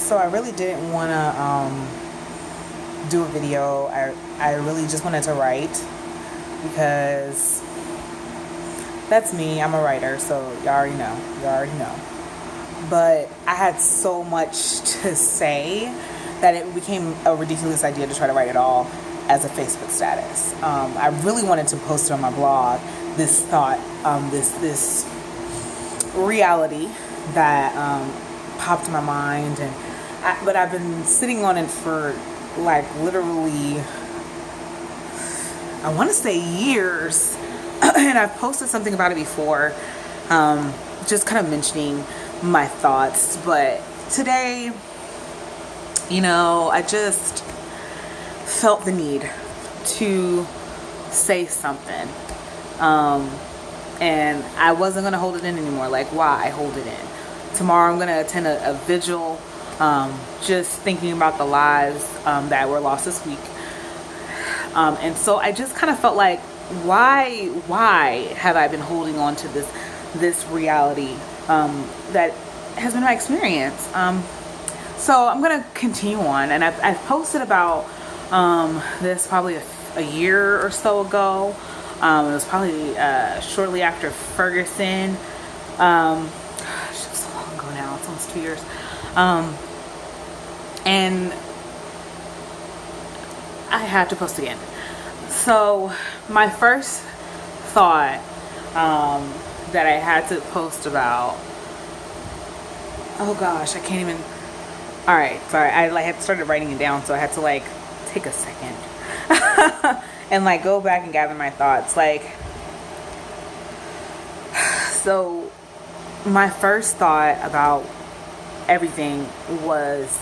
So I really didn't want to do a video. I really just wanted to write because that's me. I'm a writer, so you already know. You already know. But I had so much to say that it became a ridiculous idea to try to write it all as a Facebook status. I really wanted to post it on my blog. This thought, this reality that popped in my mind, but I've been sitting on it for like literally, I want to say years, and I've posted something about it before, just kind of mentioning my thoughts. But today, I just felt the need to say something. And I wasn't going to hold it in anymore. Like, why hold it in? Tomorrow I'm going to attend a vigil, just thinking about the lives that were lost this week. And so I just kind of felt like, why have I been holding on to this reality that has been my experience? So I'm going to continue on. And I've posted about this probably a year or so ago. It was probably shortly after Ferguson. Gosh, it was so long ago now. It's almost 2 years. And I had to post again. So my first thought that I had to post about. Oh gosh, I can't even. All right, sorry. I had started writing it down, so I had to take a second. And go back and gather my thoughts. So my first thought about everything was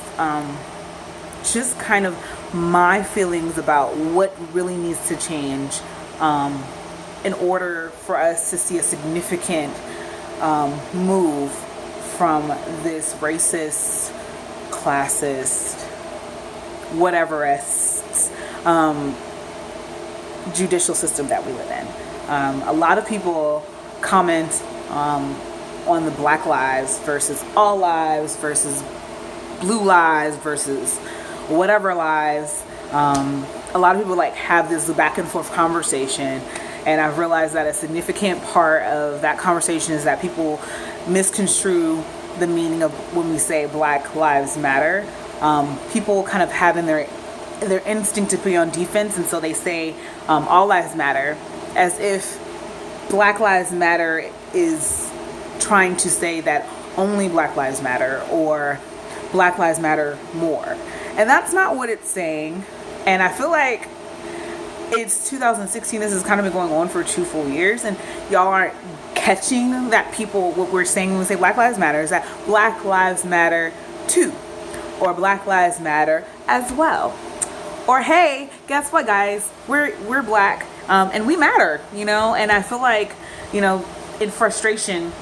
just kind of my feelings about what really needs to change in order for us to see a significant move from this racist, classist, whatever-est judicial system that we live in. A lot of people comment on the Black lives versus all lives versus blue lives versus whatever lives. A lot of people have this back and forth conversation, and I've realized that a significant part of that conversation is that people misconstrue the meaning of when we say Black Lives Matter. People kind of have in their instinct to be on defense, and so they say all lives matter, as if Black Lives Matter is trying to say that only Black Lives Matter or Black Lives Matter more. And that's not what it's saying. And I feel like it's 2016. This has kind of been going on for 2 full years, and y'all aren't catching that what we're saying when we say Black Lives Matter is that Black Lives Matter too, or Black Lives Matter as well. Or hey, guess what, guys? We're Black, and we matter, And I feel like, in frustration,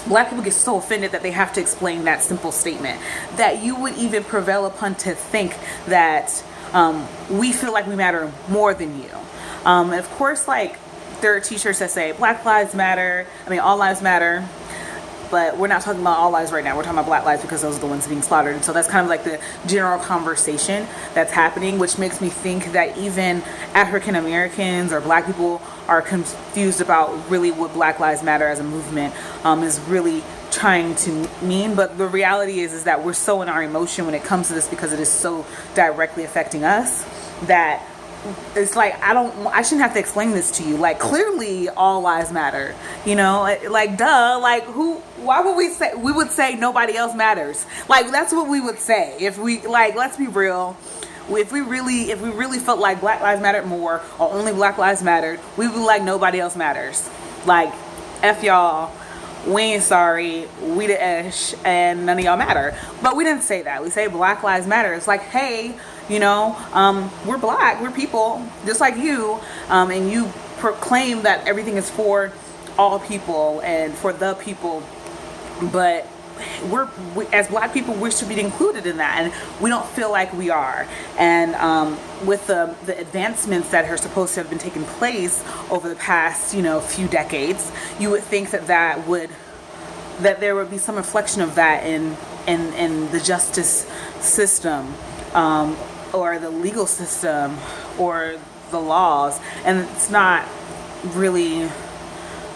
Black people get so offended that they have to explain that simple statement. That you would even prevail upon to think that we feel like we matter more than you. And of course, there are T-shirts that say Black Lives Matter. All lives matter. But we're not talking about all lives right now. We're talking about Black lives because those are the ones being slaughtered. And so that's kind of the general conversation that's happening, which makes me think that even African Americans or Black people are confused about really what Black Lives Matter as a movement is really trying to mean. But the reality is that we're so in our emotion when it comes to this because it is so directly affecting us that it's I shouldn't have to explain this to you. Clearly all lives matter, duh. Why would we would say nobody else matters? That's what we would say if we, let's be real. If we really felt like Black Lives Mattered more or only Black Lives Mattered, we would be like nobody else matters. F y'all, we ain't sorry, we the ish, and none of y'all matter. But we didn't say that. We say Black Lives Matter. It's hey, we're Black, we're people, just like you, and you proclaim that everything is for all people and for the people, but we, as Black people, we should be included in that, and we don't feel like we are. And with the advancements that are supposed to have been taking place over the past, few decades, you would think that would that there would be some reflection of that in the justice system, or the legal system, or the laws, and it's not really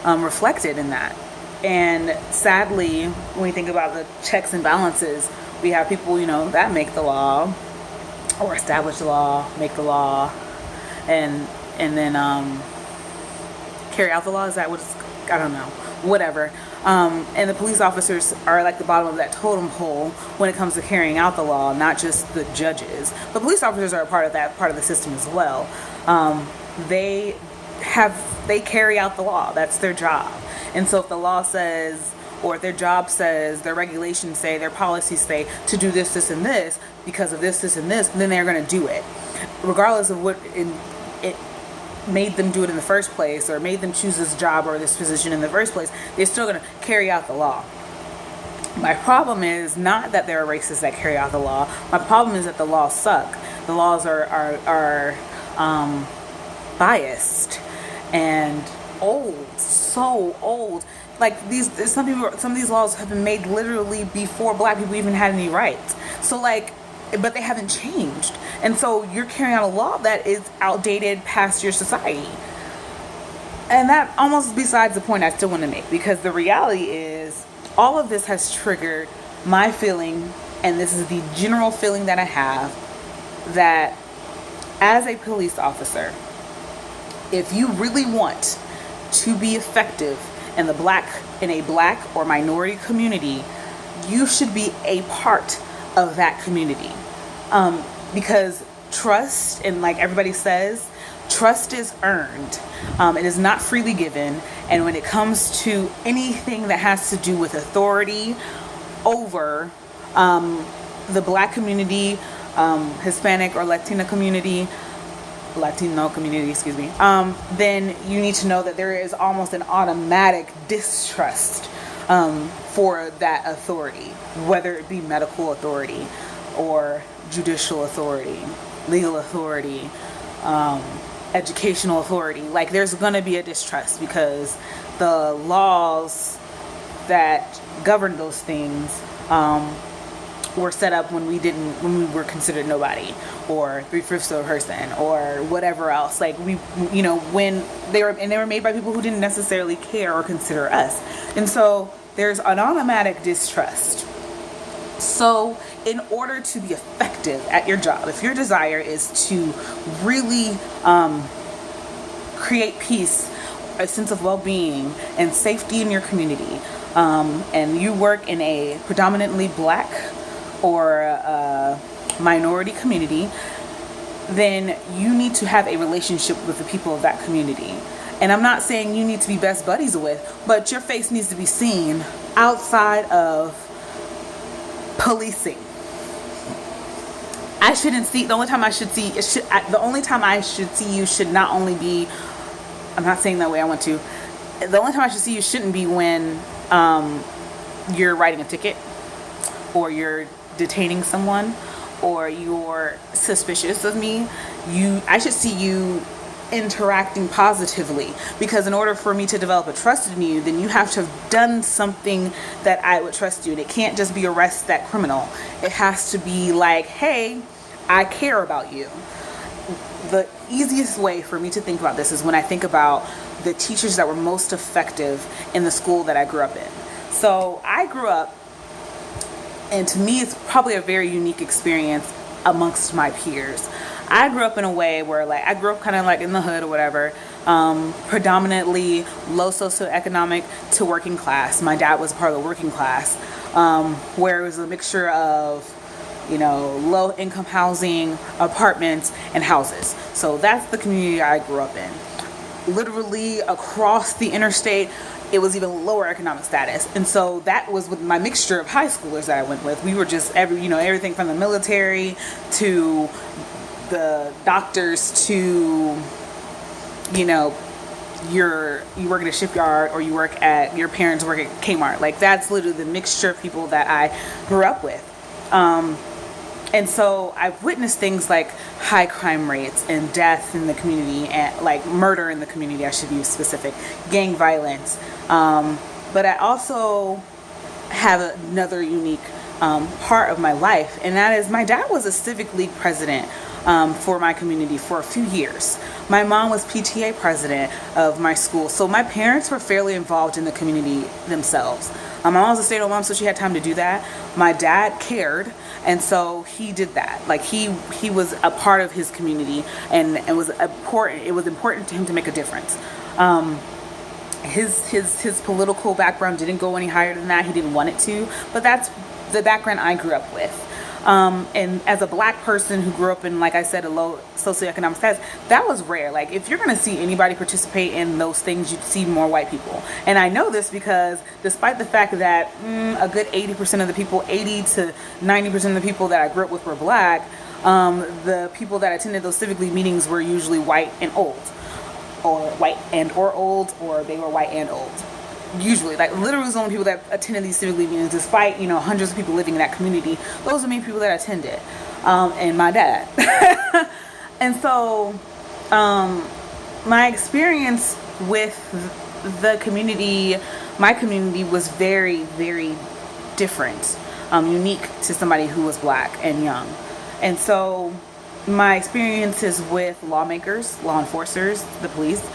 reflected in that. And sadly, when we think about the checks and balances, we have people, that make the law or establish the law, make the law, and then carry out the law. Is that what it's? I don't know. Whatever. And the police officers are like the bottom of that totem pole when it comes to carrying out the law, not just the judges. But police officers are a part of that part of the system as well. They carry out the law. That's their job. And so if the law says, or if their job says, their regulations say, their policies say to do this, this, and this because of this, this, and this, then they're going to do it, regardless of what it made them do it in the first place, or made them choose this job or this position in the first place. They're still going to carry out the law. My problem is not that there are racists that carry out the law. My problem is that the laws suck. The laws are biased and old, so old. Like some of these laws have been made literally before Black people even had any rights. So but they haven't changed. And so you're carrying out a law that is outdated past your society. And that almost besides the point I still want to make, because the reality is all of this has triggered my feeling, and this is the general feeling that I have, that as a police officer, if you really want to be effective in a black or minority community, you should be a part of that community. Because trust, and like everybody says, trust is earned. It is not freely given. And when it comes to anything that has to do with authority over the Black community, Hispanic or Latino community, then you need to know that there is almost an automatic distrust for that authority, whether it be medical authority or judicial authority, legal authority, educational authority. Like, there's going to be a distrust because the laws that govern those things were set up when we were considered nobody, or 3/5 of a person, or whatever else. Like, when they were made by people who didn't necessarily care or consider us. And so there's an automatic distrust. So in order to be effective at your job, if your desire is to really create peace, a sense of well-being and safety in your community, and you work in a predominantly Black or a minority community, then you need to have a relationship with the people of that community. And I'm not saying you need to be best buddies with, but your face needs to be seen outside of policing. The only time I should see you should not only be, I'm not saying that way I want to, the only time I should see you shouldn't be when you're writing a ticket, or you're detaining someone, or you're suspicious of me. I should see you interacting positively, because in order for me to develop a trust in you, then you have to have done something that I would trust you. And it can't just be arrest that criminal. It has to be like, hey, I care about you. The easiest way for me to think about this is when I think about the teachers that were most effective in the school that I grew up in. So I grew up, and to me it's probably a very unique experience amongst my peers. I grew up in a way where, like, I grew up kind of like in the hood or whatever, predominantly low socioeconomic to working class. My dad was part of the working class, where it was a mixture of, low income housing, apartments, and houses. So that's the community I grew up in. Literally across the interstate, it was even lower economic status. And so that was with my mixture of high schoolers that I went with. We were just everything from the military to the doctors to, you work at a shipyard, or your parents work at Kmart. Like, that's literally the mixture of people that I grew up with. And so I've witnessed things like high crime rates and death in the community, and like murder in the community, I should be specific, gang violence. But I also have another unique part of my life, and that is my dad was a civic league president for my community for a few years. My mom was PTA president of my school, so my parents were fairly involved in the community themselves. My mom was a stay-at-home mom, so she had time to do that. My dad cared, and so he did that. Like he was a part of his community, and it was important. It was important to him to make a difference. His political background didn't go any higher than that. He didn't want it to, but that's the background I grew up with. And as a black person who grew up in, like I said, a low socioeconomic status, that was rare. Like if you're going to see anybody participate in those things, you'd see more white people. And I know this because despite the fact that a good 80% of the people, 80 to 90% of the people that I grew up with were black, the people that attended those civic league meetings were usually white and old, or white and or old, or they were white and old. Usually, like literally the only people that attended these civic league meetings, despite hundreds of people living in that community. Those are the main people that attended, and my dad. And so my experience with the community, my community, was very, very different, unique to somebody who was black and young. And so my experiences with lawmakers, law enforcers, the police,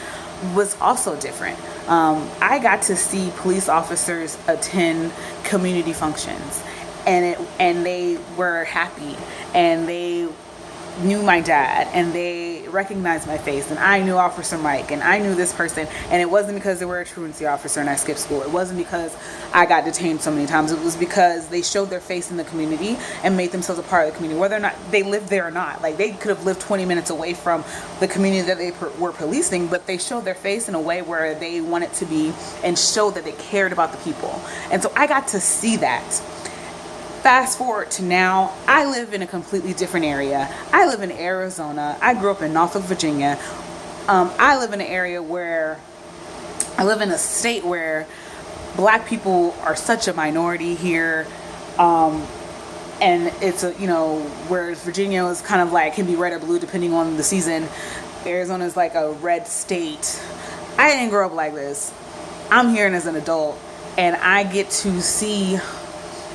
was also different. I got to see police officers attend community functions, and they were happy, and they knew my dad, and they recognized my face, and I knew Officer Mike, and I knew this person, and it wasn't because they were a truancy officer and I skipped school. It wasn't because I got detained so many times. It was because they showed their face in the community and made themselves a part of the community, whether or not they lived there or not. Like they could have lived 20 minutes away from the community that they were policing, but they showed their face in a way where they wanted to be and showed that they cared about the people. And so I got to see that. Fast forward to now, I live in a completely different area. I live in Arizona. I grew up in Norfolk, Virginia. I live in an area where, I live in a state where black people are such a minority here. And it's whereas Virginia is kind of like, can be red or blue depending on the season. Arizona is like a red state. I didn't grow up like this. I'm here as an adult, and I get to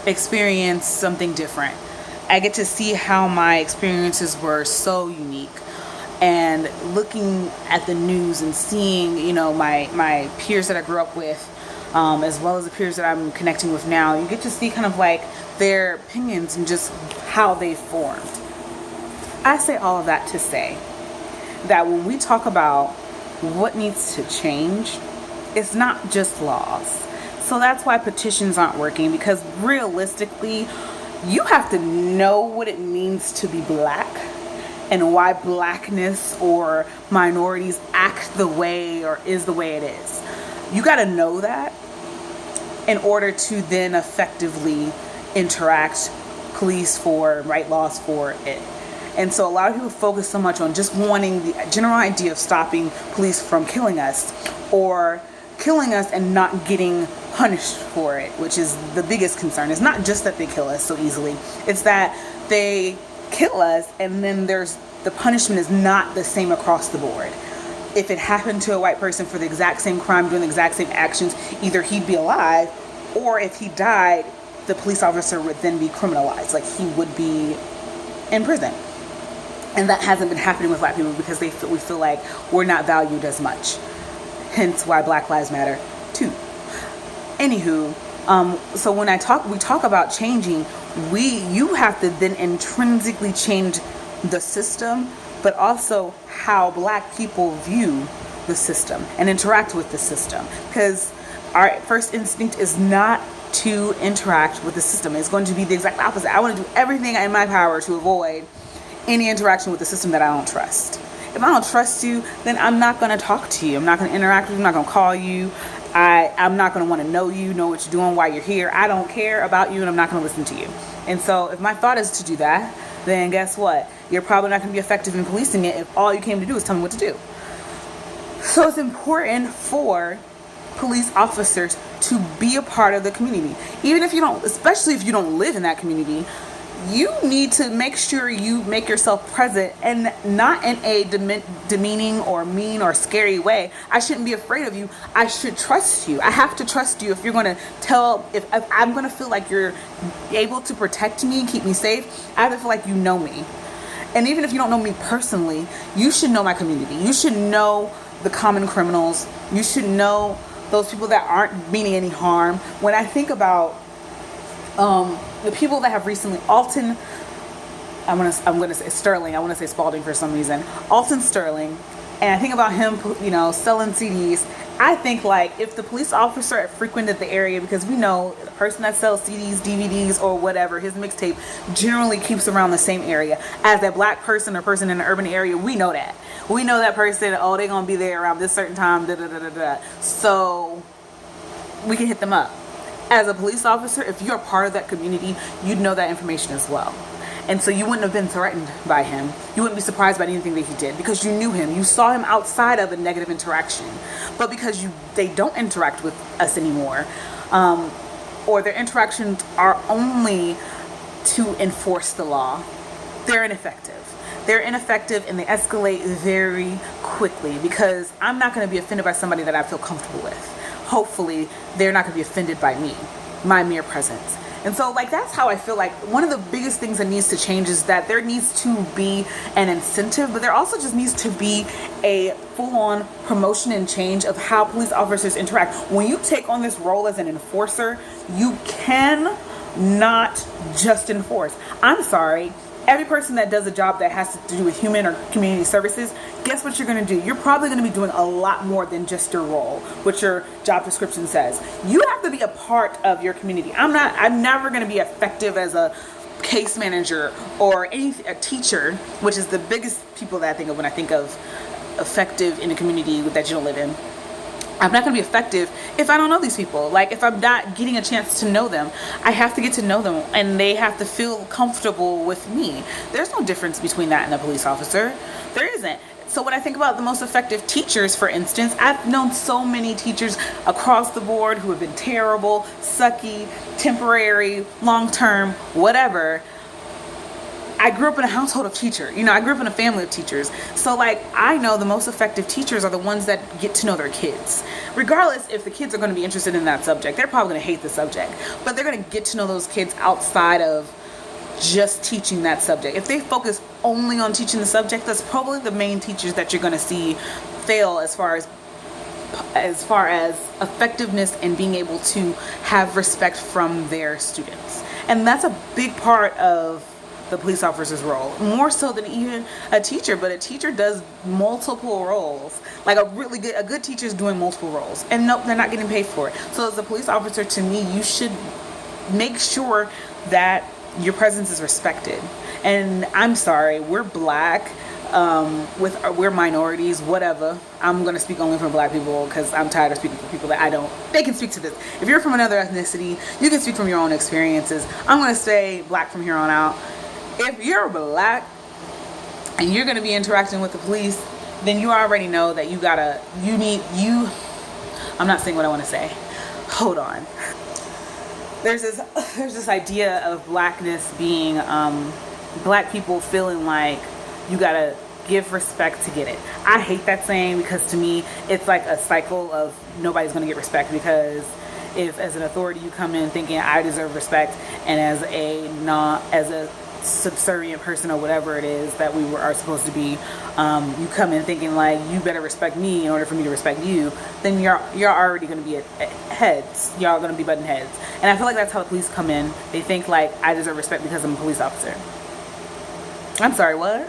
experience something different. I get to see how my experiences were so unique, and looking at the news and seeing my peers that I grew up with, as well as the peers that I'm connecting with now. You get to see kind of like their opinions and just how they formed. I say all of that to say that when we talk about what needs to change, it's not just laws. So that's why petitions aren't working, because realistically, you have to know what it means to be black and why blackness or minorities act the way or is the way it is. You got to know that in order to then effectively interact, police for, write laws for it. And so a lot of people focus so much on just wanting the general idea of stopping police from killing us, or killing us and not getting punished for it, which is the biggest concern. It's not just that they kill us so easily, it's that they kill us and then the punishment is not the same across the board. If it happened to a white person for the exact same crime, doing the exact same actions, either he'd be alive, or if he died, the police officer would then be criminalized, like he would be in prison. And that hasn't been happening with black people because we feel like we're not valued as much. Hence why Black Lives Matter too. Anywho, so when we talk about changing, you have to then intrinsically change the system, but also how black people view the system and interact with the system. Because our first instinct is not to interact with the system. It's going to be the exact opposite. I want to do everything in my power to avoid any interaction with the system that I don't trust. If I don't trust you, then I'm not going to talk to you. I'm not going to interact with you. I'm not going to call you. I'm not going to want to know you, know what you're doing, why you're here. I don't care about you, and I'm not going to listen to you. And so if my thought is to do that, then guess what? You're probably not going to be effective in policing it if all you came to do is tell me what to do. So it's important for police officers to be a part of the community. Even if you don't, especially if you don't live in that community, you need to make sure you make yourself present, and not in a demeaning or mean or scary way. I shouldn't be afraid of you. I should trust you. I have to trust you if you're going to if I'm going to feel like you're able to protect me and keep me safe. I have to feel like you know me. And even if you don't know me personally, you should know my community. You should know the common criminals. You should know those people that aren't meaning any harm. When I think about the people that have recently, Alton, I'm gonna say Sterling. I want to say Spalding for some reason. Alton Sterling, and I think about him, selling CDs. I think like if the police officer had frequented the area, because we know the person that sells CDs, DVDs, or whatever, his mixtape generally keeps around the same area as that black person or person in an urban area. We know that. We know that person. Oh, they're gonna be there around this certain time. Da da da da da. So we can hit them up. As a police officer, if you're a part of that community, you'd know that information as well. And so you wouldn't have been threatened by him. You wouldn't be surprised by anything that he did because you knew him. You saw him outside of a negative interaction. But because they don't interact with us anymore, or their interactions are only to enforce the law, they're ineffective. They're ineffective and they escalate very quickly because I'm not going to be offended by somebody that I feel comfortable with. Hopefully, they're not going to be offended by me, my mere presence. And so, that's how I feel like one of the biggest things that needs to change is that there needs to be an incentive, but there also just needs to be a full-on promotion and change of how police officers interact. When you take on this role as an enforcer, you can not just enforce. I'm sorry. Every person that does a job that has to do with human or community services, guess what you're going to do? You're probably going to be doing a lot more than just your role, what your job description says. You have to be a part of your community. I'm never going to be effective as a case manager or a teacher, which is the biggest people that I think of when I think of effective in a community that you don't live in. I'm not going to be effective if I don't know these people. If I'm not getting a chance to know them, I have to get to know them and they have to feel comfortable with me. There's no difference between that and a police officer. There isn't. So when I think about the most effective teachers, for instance, I've known so many teachers across the board who have been terrible, sucky, temporary, long-term, whatever. I grew up in a household of teachers. I grew up in a family of teachers. So I know the most effective teachers are the ones that get to know their kids. Regardless if the kids are going to be interested in that subject, they're probably going to hate the subject, but they're going to get to know those kids outside of just teaching that subject. If they focus only on teaching the subject, that's probably the main teachers that you're going to see fail as far as effectiveness and being able to have respect from their students. And that's a big part of the police officer's role, more so than even a teacher. But a teacher does multiple roles. A good teacher is doing multiple roles, and no, they're not getting paid for it. So as a police officer, to me, you should make sure that your presence is respected. And I'm sorry, we're black, we're minorities, whatever. I'm going to speak only for black people because I'm tired of speaking for people that they can speak to this. If you're from another ethnicity, you can speak from your own experiences. I'm going to say black from here on out. If you're black and you're going to be interacting with the police, then you already know that I'm not saying what I want to say. Hold on. There's this idea of blackness being, black people feeling like you got to give respect to get it. I hate that saying because to me, it's like a cycle of nobody's going to get respect because if as an authority you come in thinking I deserve respect, and as a subservient person or whatever it is that we are supposed to be, you come in thinking like you better respect me in order for me to respect you, then you're already going to be at heads. Y'all going to be butting heads. And I feel like that's how the police come in. They think like I deserve respect because I'm a police officer. I'm sorry, what?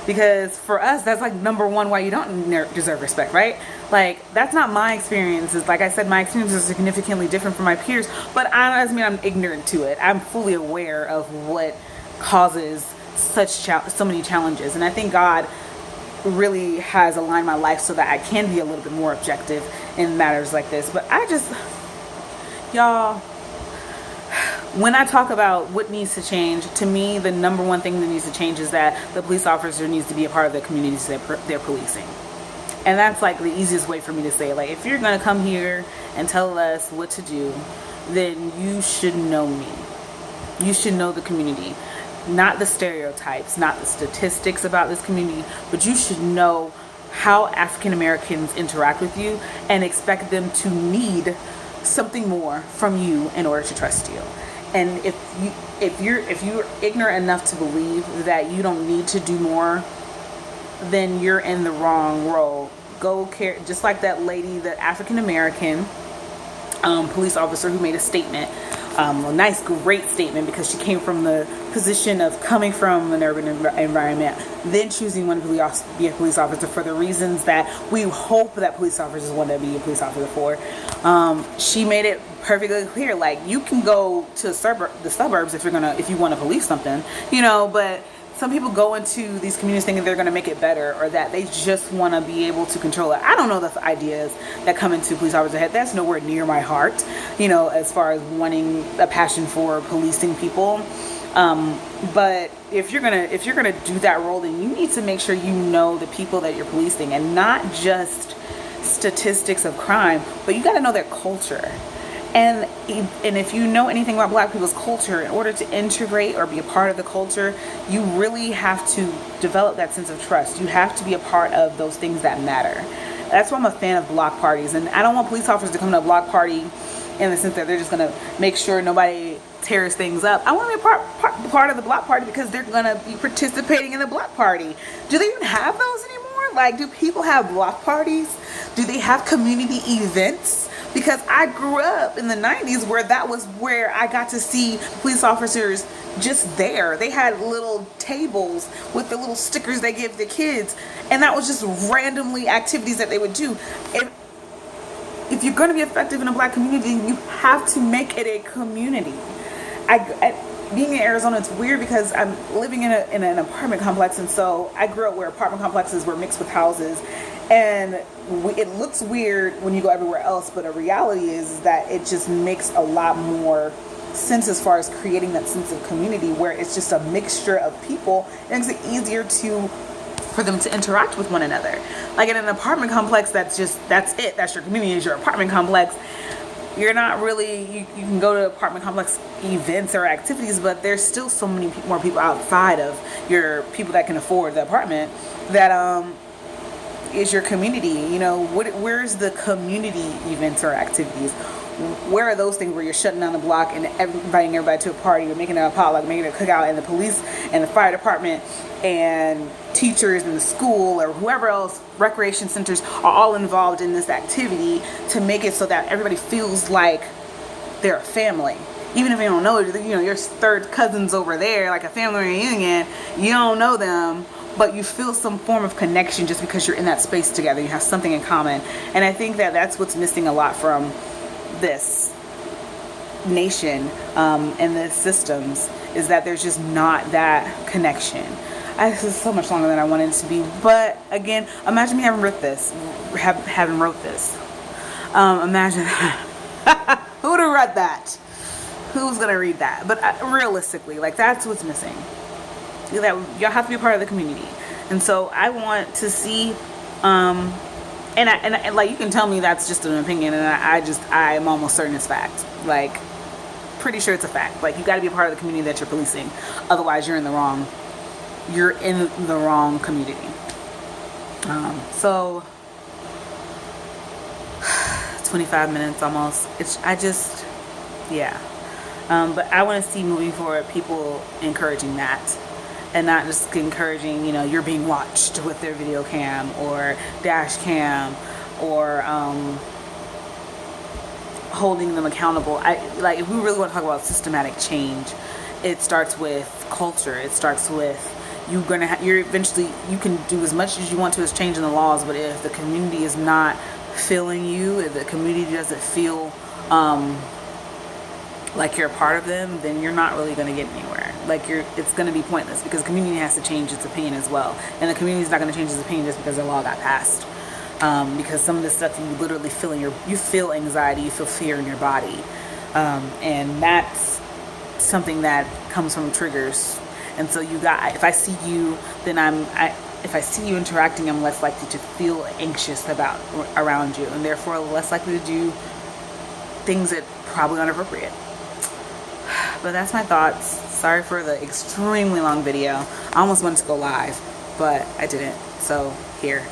Because for us, that's number one why you don't deserve respect, right? That's not my experiences. Like I said, my experiences are significantly different from my peers, but that doesn't mean I'm ignorant to it. I'm fully aware of what causes so many challenges. And I think God really has aligned my life so that I can be a little bit more objective in matters like this. But y'all, when I talk about what needs to change, to me, the number one thing that needs to change is that the police officer needs to be a part of the communities that they're policing. And that's the easiest way for me to say, if you're going to come here and tell us what to do, then you should know me. You should know the community, not the stereotypes, not the statistics about this community, but you should know how African Americans interact with you and expect them to need something more from you in order to trust you. And if you're ignorant enough to believe that you don't need to do more, then you're in the wrong role. Go care, just like that lady, the African American police officer who made a statement, a nice, great statement, because she came from the position of coming from an urban environment, then choosing one to be a police officer for the reasons that we hope that police officers want to be a police officer for. She made it perfectly clear, like, you can go to the suburbs if you want to police something, but some people go into these communities thinking they're going to make it better, or that they just want to be able to control it. I don't know the ideas that come into police officers' head. That's nowhere near my heart, as far as wanting a passion for policing people. But if you're gonna do that role, then you need to make sure you know the people that you're policing, and not just statistics of crime, but you got to know their culture. And if you know anything about Black people's culture, in order to integrate or be a part of the culture, you really have to develop that sense of trust. You have to be a part of those things that matter. That's why I'm a fan of block parties. And I don't want police officers to come to a block party in the sense that they're just going to make sure nobody tears things up. I want to be part of the block party because they're going to be participating in the block party. Do they even have those anymore? Like, do people have block parties? Do they have community events? Because I grew up in the 90s where that was where I got to see police officers just there. They had little tables with the little stickers they give the kids. And that was just randomly activities that they would do. If you're going to be effective in a Black community, you have to make it a community. Being in Arizona, it's weird because I'm living in an apartment complex. And so I grew up where apartment complexes were mixed with houses. And it looks weird when you go everywhere else, but a reality is that it just makes a lot more sense as far as creating that sense of community, where it's just a mixture of people. It makes it easier for them to interact with one another. Like in an apartment complex, that's it. That's your community, is your apartment complex. You're not really, you can go to apartment complex events or activities, but there's still so many more people outside of your people that can afford the apartment that is your community. Where's the community events or activities? Where are those things where you're shutting down the block and inviting everybody to a party, or making it a potluck, making it a cookout, and the police and the fire department and teachers and the school or whoever else, recreation centers, are all involved in this activity to make it so that everybody feels like they're a family. Even if you don't know, your third cousins over there, like a family reunion, you don't know them, but you feel some form of connection just because you're in that space together. You have something in common. And I think that that's what's missing a lot from this nation and the systems, is that there's just not that connection. This is so much longer than I wanted it to be. But again, imagine me having wrote this. Imagine that. Who would have read that? Who's going to read that? But realistically, like, that's what's missing. That y'all have to be a part of the community. And so I want to see and like, you can tell me that's just an opinion, and I'm almost certain it's fact. Like, pretty sure it's a fact. Like, you got to be a part of the community that you're policing, otherwise you're in the wrong community. So 25 minutes almost. But I want to see moving forward people encouraging that. And not just encouraging, you're being watched with their video cam or dash cam, or holding them accountable. If we really want to talk about systematic change, it starts with culture. It starts with you can do as much as you want to as changing the laws, but if the community is not feeling you, if the community doesn't feel like you're a part of them, then you're not really going to get anywhere. It's going to be pointless, because the community has to change its opinion as well. And the community is not going to change its opinion just because the law got passed. Because some of this stuff you literally feel you feel anxiety, you feel fear in your body. And that's something that comes from triggers. And so if I see you, then if I see you interacting, I'm less likely to feel anxious around you, and therefore less likely to do things that probably aren't appropriate. But that's my thoughts. Sorry for the extremely long video. I almost wanted to go live, but I didn't. So here.